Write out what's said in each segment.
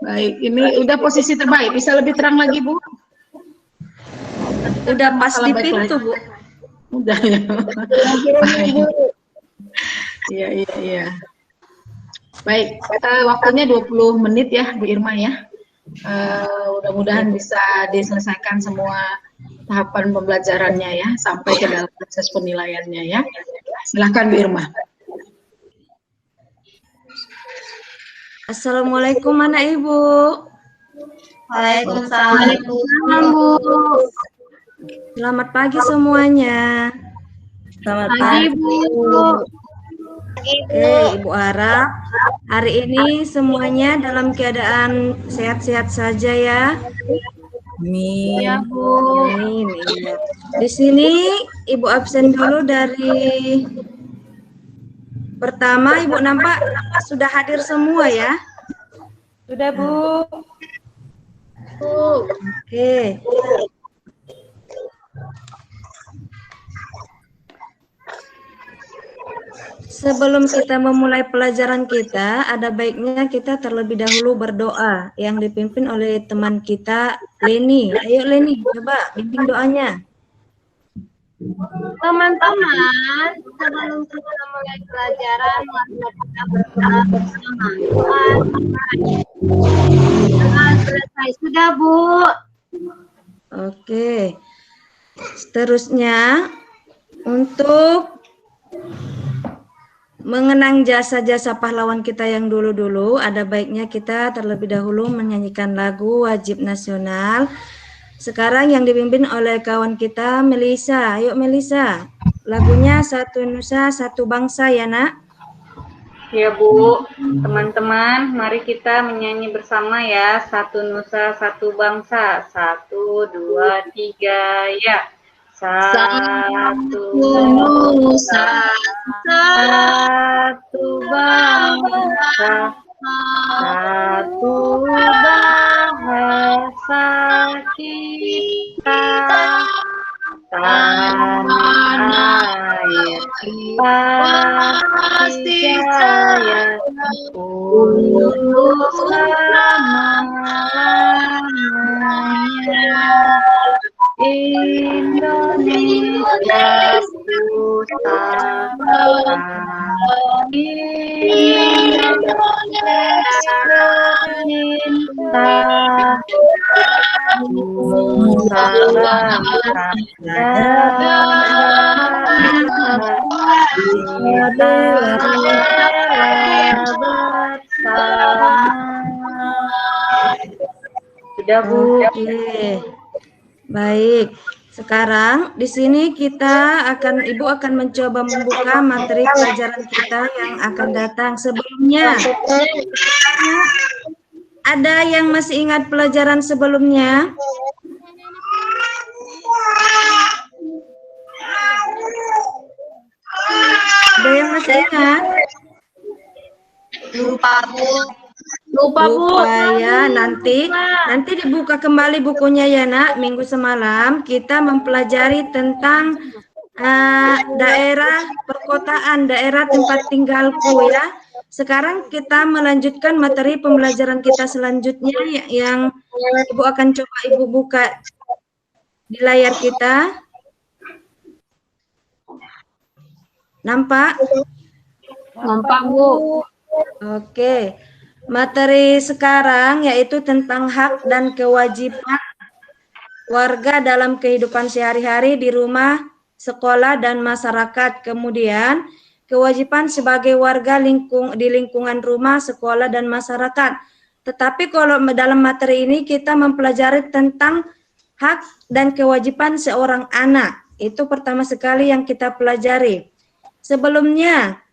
Baik, ini udah posisi terbaik. Bisa lebih terang lagi, Bu? Udah pas di pintu, Bu. Udah ya. Iya, iya, iya. Baik, waktunya 20 menit ya, Bu Irma ya. Mudah-mudahan bisa diselesaikan semua tahapan pembelajarannya ya, sampai ke dalam proses penilaiannya ya. Silakan Bu Irma. Assalamualaikum anak Ibu. Waalaikumsalam, Bu. Selamat pagi semuanya. Selamat pagi, Bu. Oke, Ibu harap hari ini semuanya dalam keadaan sehat-sehat saja ya. Amin. Iya, Bu. Amin. Iya. Di sini Ibu absen dulu dari pertama. Ibu nampak sudah hadir semua ya? Sudah, Bu. Oke. Sebelum kita memulai pelajaran kita, ada baiknya kita terlebih dahulu berdoa yang dipimpin oleh teman kita, Leni. Ayo Leni, coba bimbing doanya. Teman-teman, sebelum kita mulai pelajaran, mari kita berdoa bersama. Tuhan, selesai sudah, Bu. Oke. Seterusnya, untuk mengenang jasa-jasa pahlawan kita yang dulu-dulu, ada baiknya kita terlebih dahulu menyanyikan lagu wajib nasional. Sekarang yang dipimpin oleh kawan kita, Melisa. Ayo Melisa, lagunya Satu Nusa, Satu Bangsa ya nak? Ya Bu, teman-teman mari kita menyanyi bersama ya. Satu Nusa, Satu Bangsa. 1, 2, 3, ya. Satu Nusa, Satu Bangsa, satu bahasa kita, tanah air pasti jaya untuk selama-lamanya. Indonesia pusaka, Indonesia tercinta, Nusa Bangsa kita bersama. Sudah Bu. Oke. Baik. Sekarang di sini Ibu akan mencoba membuka materi pelajaran kita yang akan datang. Sebelumnya, ada yang masih ingat pelajaran sebelumnya? Ada yang masih ingat? Lupa, Bu. Lupa, Bu. Ya, nanti dibuka kembali bukunya ya nak. Minggu semalam kita mempelajari tentang daerah perkotaan, daerah tempat tinggalku ya. Sekarang kita melanjutkan materi pembelajaran kita selanjutnya yang Ibu akan coba Ibu buka di layar kita. Nampak? Nampak, Bu. Oke. Materi sekarang yaitu tentang hak dan kewajiban warga dalam kehidupan sehari-hari di rumah, sekolah, dan masyarakat. Kemudian, kewajiban sebagai warga di lingkungan rumah, sekolah, dan masyarakat. Tetapi kalau dalam materi ini kita mempelajari tentang hak dan kewajiban seorang anak. Itu pertama sekali yang kita pelajari. Sebelumnya,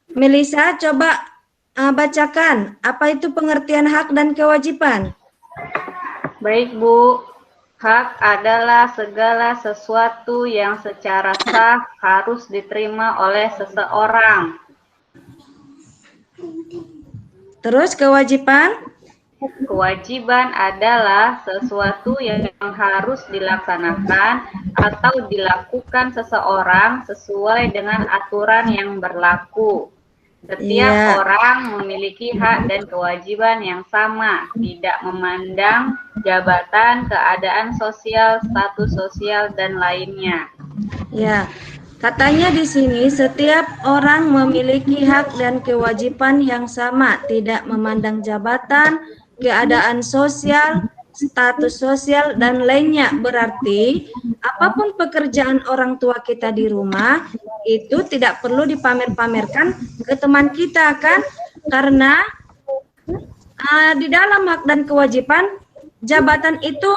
Melisa coba bacakan, apa itu pengertian hak dan kewajiban? Baik Bu, hak adalah segala sesuatu yang secara sah harus diterima oleh seseorang. Terus kewajiban? Kewajiban adalah sesuatu yang harus dilaksanakan atau dilakukan seseorang sesuai dengan aturan yang berlaku. Setiap Iya. orang memiliki hak dan kewajiban yang sama, tidak memandang jabatan, keadaan sosial, status sosial, dan lainnya. Ya, katanya di sini setiap orang memiliki hak dan kewajiban yang sama, tidak memandang jabatan, keadaan sosial, status sosial, dan lainnya. Berarti apapun pekerjaan orang tua kita di rumah itu tidak perlu dipamer-pamerkan ke teman kita kan? Karena di dalam hak dan kewajiban jabatan itu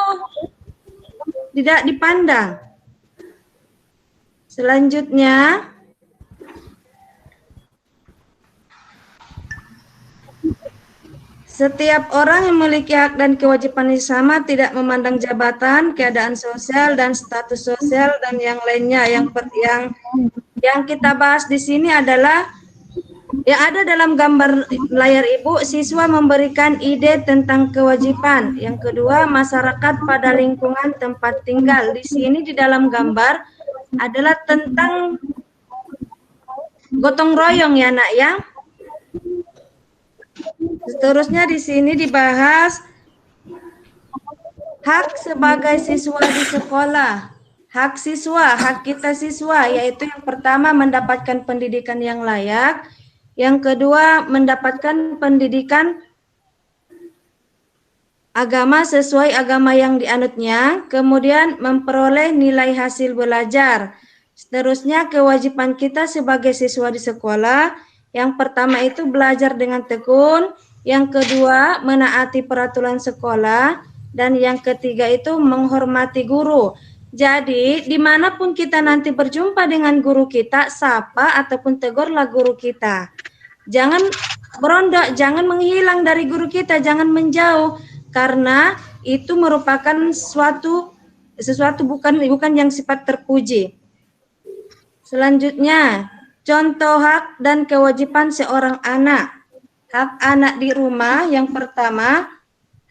tidak dipandang. Selanjutnya, setiap orang yang memiliki hak dan kewajiban yang sama, tidak memandang jabatan, keadaan sosial dan status sosial dan yang lainnya. Yang kita bahas di sini adalah yang ada dalam gambar layar Ibu, siswa memberikan ide tentang kewajiban. Yang kedua, masyarakat pada lingkungan tempat tinggal. Di sini di dalam gambar adalah tentang gotong royong ya nak ya. Seterusnya di sini dibahas hak sebagai siswa di sekolah. Hak siswa, hak kita siswa, yaitu yang pertama mendapatkan pendidikan yang layak, yang kedua mendapatkan pendidikan agama sesuai agama yang dianutnya, kemudian memperoleh nilai hasil belajar. Seterusnya kewajiban kita sebagai siswa di sekolah, yang pertama itu belajar dengan tekun, yang kedua menaati peraturan sekolah, dan yang ketiga itu menghormati guru. Jadi dimanapun kita nanti berjumpa dengan guru kita, sapa ataupun tegurlah guru kita. Jangan berondak, jangan menghilang dari guru kita, jangan menjauh. Karena itu merupakan sesuatu bukan yang sifat terpuji. Selanjutnya, contoh hak dan kewajiban seorang anak. Hak anak di rumah yang pertama,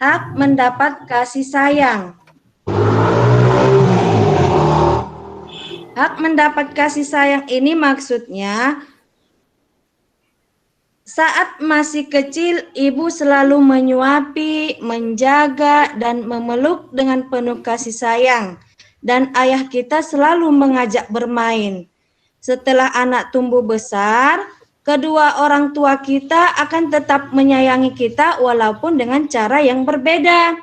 hak mendapat kasih sayang. Hak mendapat kasih sayang ini maksudnya saat masih kecil, ibu selalu menyuapi, menjaga, dan memeluk dengan penuh kasih sayang. Dan ayah kita selalu mengajak bermain. Setelah anak tumbuh besar, kedua orang tua kita akan tetap menyayangi kita walaupun dengan cara yang berbeda.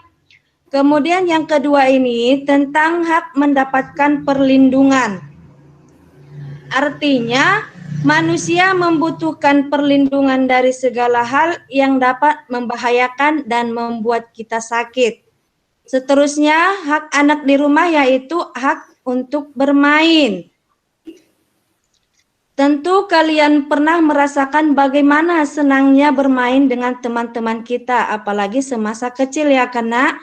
Kemudian yang kedua ini tentang hak mendapatkan perlindungan. Artinya, manusia membutuhkan perlindungan dari segala hal yang dapat membahayakan dan membuat kita sakit. Seterusnya, hak anak di rumah yaitu hak untuk bermain. Tentu kalian pernah merasakan bagaimana senangnya bermain dengan teman-teman kita, apalagi semasa kecil ya, karena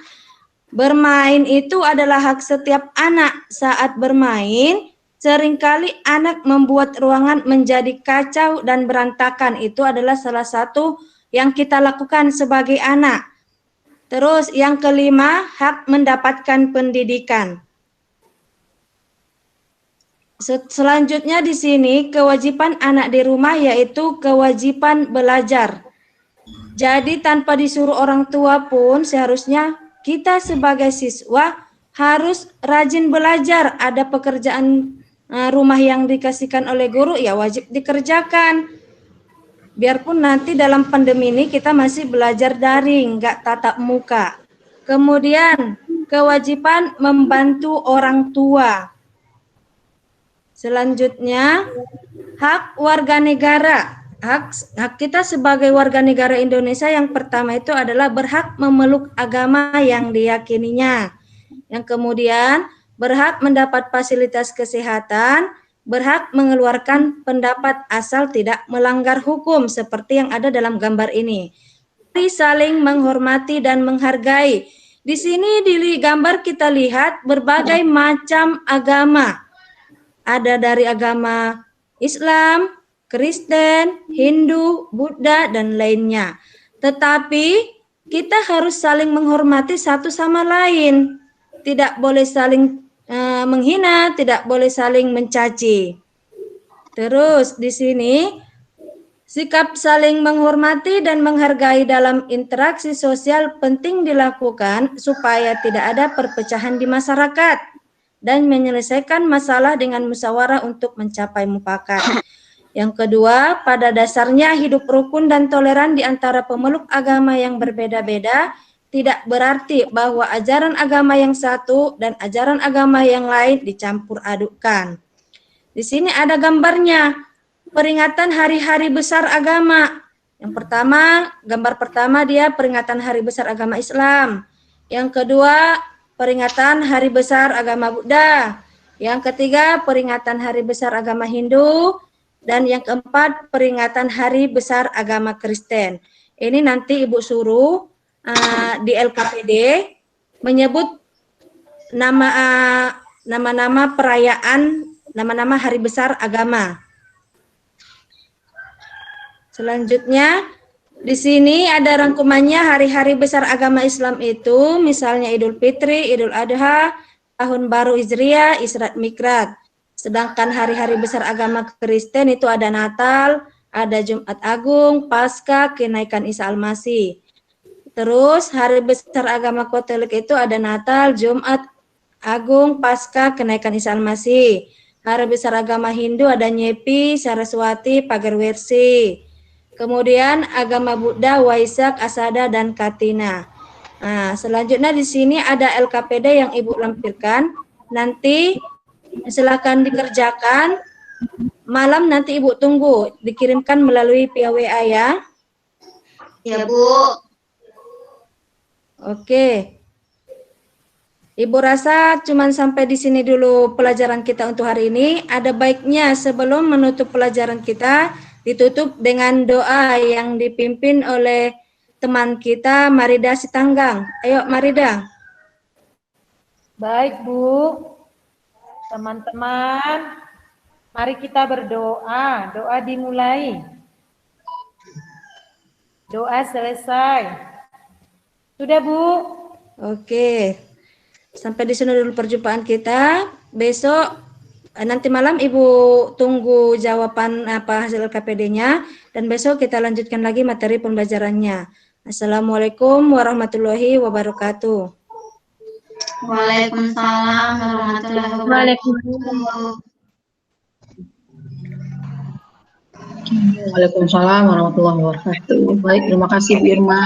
bermain itu adalah hak setiap anak. Saat bermain, seringkali anak membuat ruangan menjadi kacau dan berantakan. Itu adalah salah satu yang kita lakukan sebagai anak. Terus yang kelima, hak mendapatkan pendidikan. Selanjutnya di sini kewajiban anak di rumah yaitu kewajiban belajar. Jadi tanpa disuruh orang tua pun seharusnya kita sebagai siswa harus rajin belajar. Ada pekerjaan rumah yang dikasihkan oleh guru ya wajib dikerjakan. Biarpun nanti dalam pandemi ini kita masih belajar daring, nggak tatap muka. Kemudian kewajiban membantu orang tua. Selanjutnya hak warga negara. Hak kita sebagai warga negara Indonesia yang pertama itu adalah berhak memeluk agama yang diyakininya. Yang kemudian berhak mendapat fasilitas kesehatan, berhak mengeluarkan pendapat asal tidak melanggar hukum seperti yang ada dalam gambar ini. Saling menghormati dan menghargai. Di sini di gambar kita lihat berbagai macam agama. Ada dari agama Islam, Kristen, Hindu, Buddha, dan lainnya. Tetapi kita harus saling menghormati satu sama lain. Tidak boleh saling menghina, tidak boleh saling mencaci. Terus di sini Sikap saling menghormati dan menghargai dalam interaksi sosial penting dilakukan supaya tidak ada perpecahan di masyarakat dan menyelesaikan masalah dengan musyawarah untuk mencapai mufakat. Yang kedua, pada dasarnya hidup rukun dan toleran di antara pemeluk agama yang berbeda-beda tidak berarti bahwa ajaran agama yang satu dan ajaran agama yang lain dicampur adukkan. Di sini ada gambarnya. Peringatan hari-hari besar agama. Yang pertama, gambar pertama dia peringatan hari besar agama Islam. Yang kedua, peringatan hari besar agama Buddha. Yang ketiga, peringatan hari besar agama Hindu. Dan yang keempat, peringatan hari besar agama Kristen. Ini nanti Ibu suruh di LKPD menyebut nama-nama perayaan, nama-nama hari besar agama. Selanjutnya, di sini ada rangkumannya hari-hari besar agama Islam itu, misalnya Idul Fitri, Idul Adha, Tahun Baru Hijriah, Isra Mikraj. Sedangkan hari-hari besar agama Kristen itu ada Natal, ada Jumat Agung, Paskah, kenaikan Isa Al-Masih. Terus hari besar agama Katolik itu ada Natal, Jumat Agung, Paskah, kenaikan Isa Al-Masih. Hari besar agama Hindu ada Nyepi, Saraswati, Pagarwersi. Kemudian agama Buddha, Waisak, Asada, dan Katina. Nah, selanjutnya di sini ada LKPD yang Ibu lampirkan. Nanti silakan dikerjakan. Malam nanti Ibu tunggu dikirimkan melalui via WA ya. Ya, Bu. Oke. Ibu rasa cuman sampai di sini dulu pelajaran kita untuk hari ini. Ada baiknya sebelum menutup pelajaran kita ditutup dengan doa yang dipimpin oleh teman kita Marida Sitanggang. Ayo Marida. Baik, Bu. Teman-teman, mari kita berdoa. Doa dimulai. Doa selesai. Sudah, Bu? Oke. Sampai di sini dulu perjumpaan kita. Besok nanti malam Ibu tunggu jawaban hasil KPD-nya dan besok kita lanjutkan lagi materi pembelajarannya. Assalamualaikum warahmatullahi wabarakatuh. Waalaikumsalam warahmatullahi wabarakatuh. Waalaikumsalam warahmatullahi wabarakatuh. Baik, terima kasih Bu Irma.